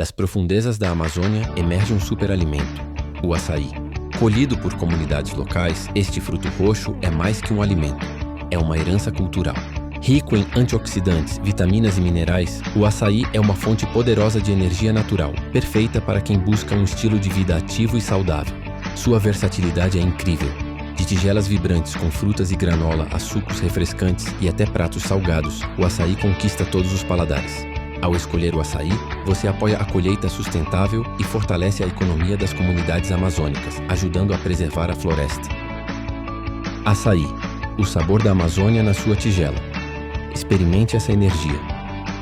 Das profundezas da Amazônia emerge um superalimento, o açaí. Colhido por comunidades locais, este fruto roxo é mais que um alimento, é uma herança cultural. Rico em antioxidantes, vitaminas e minerais, o açaí é uma fonte poderosa de energia natural, perfeita para quem busca um estilo de vida ativo e saudável. Sua versatilidade é incrível. De tigelas vibrantes com frutas e granola a sucos refrescantes e até pratos salgados, o açaí conquista todos os paladares. Ao escolher o açaí, você apoia a colheita sustentável e fortalece a economia das comunidades amazônicas, ajudando a preservar a floresta. Açaí, o sabor da Amazônia na sua tigela. Experimente essa energia.